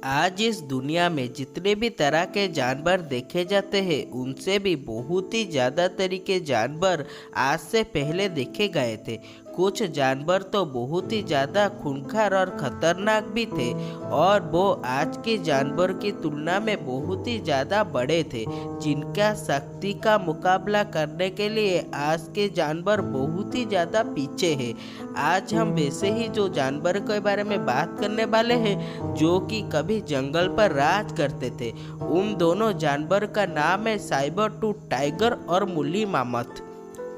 आज इस दुनिया में जितने भी तरह के जानवर देखे जाते हैं उनसे भी बहुत ही ज़्यादा तरीके जानवर आज से पहले देखे गए थे। कुछ जानवर तो बहुत ही ज़्यादा खूंखार और ख़तरनाक भी थे और वो आज के जानवर की तुलना में बहुत ही ज़्यादा बड़े थे, जिनका शक्ति का मुकाबला करने के लिए आज के जानवर बहुत ही ज़्यादा पीछे हैं। आज हम वैसे ही जो जानवर के बारे में बात करने वाले हैं जो कि कभी जंगल पर राज करते थे। उन दोनों जानवर का नाम है साइबर टूथ टाइगर और मुली मामथ।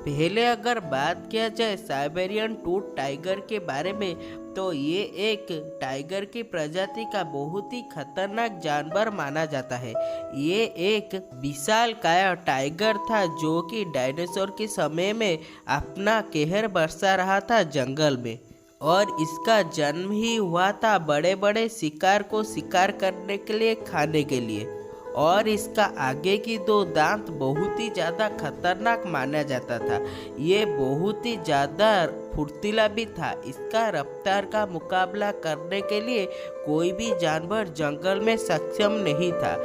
पहले अगर बात किया जाए साइबेरियन टूथ टाइगर के बारे में, तो ये एक टाइगर की प्रजाति का बहुत ही खतरनाक जानवर माना जाता है। ये एक विशालकाय टाइगर था जो कि डायनासोर के समय में अपना कहर बरसा रहा था जंगल में, और इसका जन्म ही हुआ था बड़े बड़े शिकार को शिकार करने के लिए, खाने के लिए। और इसका आगे की दो दांत बहुत ही ज़्यादा खतरनाक माना जाता था। ये बहुत ही ज़्यादा फुर्तीला भी था। इसका रफ्तार का मुकाबला करने के लिए कोई भी जानवर जंगल में सक्षम नहीं था।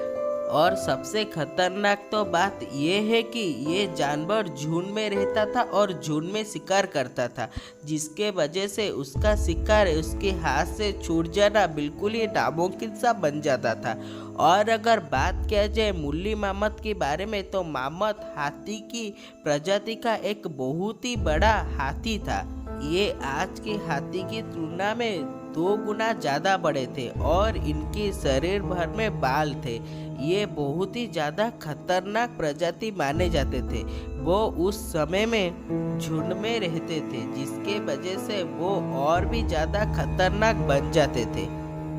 और सबसे खतरनाक तो बात यह है कि ये जानवर झुंड में रहता था और झुंड में शिकार करता था, जिसके वजह से उसका शिकार उसके हाथ से छूट जाना बिल्कुल ही नामुमकिन सा बन जाता था। और अगर बात किया जाए मुली मामथ के बारे में, तो मामथ हाथी की प्रजाति का एक बहुत ही बड़ा हाथी था। ये आज के हाथी की तुलना में 2 गुना ज़्यादा बड़े थे और इनके शरीर भर में बाल थे। ये बहुत ही ज़्यादा खतरनाक प्रजाति माने जाते थे। वो उस समय में झुंड में रहते थे, जिसके वजह से वो और भी ज़्यादा खतरनाक बन जाते थे।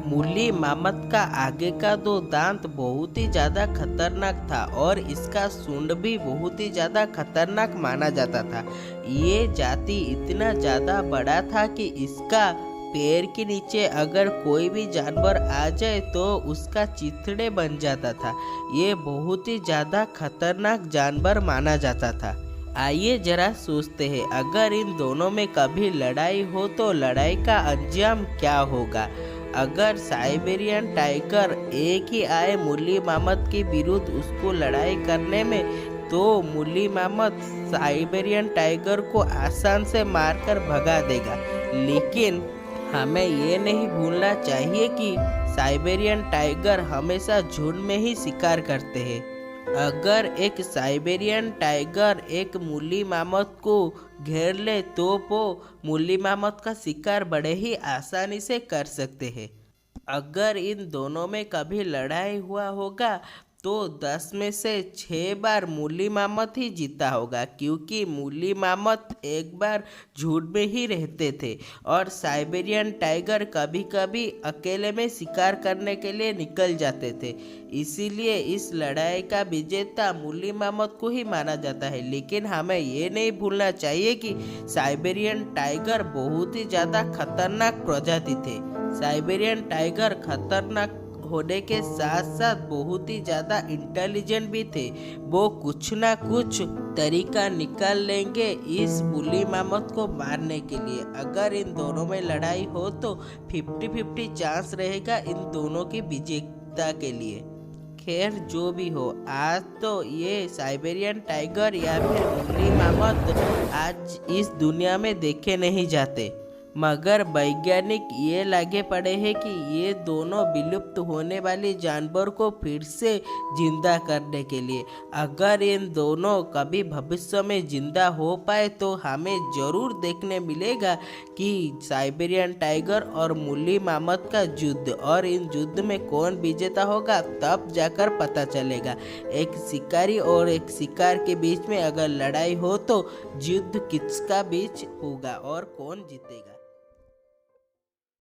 मुली मामथ का आगे का 2 दांत बहुत ही ज़्यादा खतरनाक था और इसका सूंड भी बहुत ही ज़्यादा खतरनाक माना जाता था। ये जाति इतना ज़्यादा बड़ा था कि इसका पैर के नीचे अगर कोई भी जानवर आ जाए तो उसका चिथड़े बन जाता था। ये बहुत ही ज़्यादा खतरनाक जानवर माना जाता था। आइए जरा सोचते हैं, अगर इन दोनों में कभी लड़ाई हो तो लड़ाई का अंजाम क्या होगा। अगर साइबेरियन टाइगर एक ही आए मुली मामथ के विरुद्ध उसको लड़ाई करने में, तो मुली मामथ साइबेरियन टाइगर को आसान से मारकर भगा देगा। लेकिन हमें ये नहीं भूलना चाहिए कि साइबेरियन टाइगर हमेशा झुंड में ही शिकार करते हैं। अगर एक साइबेरियन टाइगर एक मुली मामथ को घेर ले तो वो मुली मामथ का शिकार बड़े ही आसानी से कर सकते हैं। अगर इन दोनों में कभी लड़ाई हुआ होगा तो 10 में से 6 बार मुली मामथ ही जीता होगा, क्योंकि मुली मामथ एक बार झुंड में ही रहते थे और साइबेरियन टाइगर कभी कभी अकेले में शिकार करने के लिए निकल जाते थे। इसीलिए इस लड़ाई का विजेता मुली मामथ को ही माना जाता है। लेकिन हमें ये नहीं भूलना चाहिए कि साइबेरियन टाइगर बहुत ही ज़्यादा खतरनाक प्रजाति थे। साइबेरियन टाइगर खतरनाक होने के साथ साथ बहुत ही ज़्यादा इंटेलिजेंट भी थे। वो कुछ ना कुछ तरीका निकाल लेंगे इस मुली मामथ को मारने के लिए। अगर इन दोनों में लड़ाई हो तो 50-50 चांस रहेगा इन दोनों की विजेता के लिए। खैर जो भी हो, आज तो ये साइबेरियन टाइगर या फिर मुली मामथ आज इस दुनिया में देखे नहीं जाते, मगर वैज्ञानिक ये लगे पड़े हैं कि ये दोनों विलुप्त होने वाले जानवर को फिर से जिंदा करने के लिए। अगर इन दोनों कभी भविष्य में जिंदा हो पाए तो हमें ज़रूर देखने मिलेगा कि साइबेरियन टाइगर और मुली मामथ का युद्ध, और इन युद्ध में कौन विजेता होगा तब जाकर पता चलेगा। एक शिकारी और एक शिकार के बीच में अगर लड़ाई हो तो युद्ध किसका बीच होगा और कौन जीतेगा।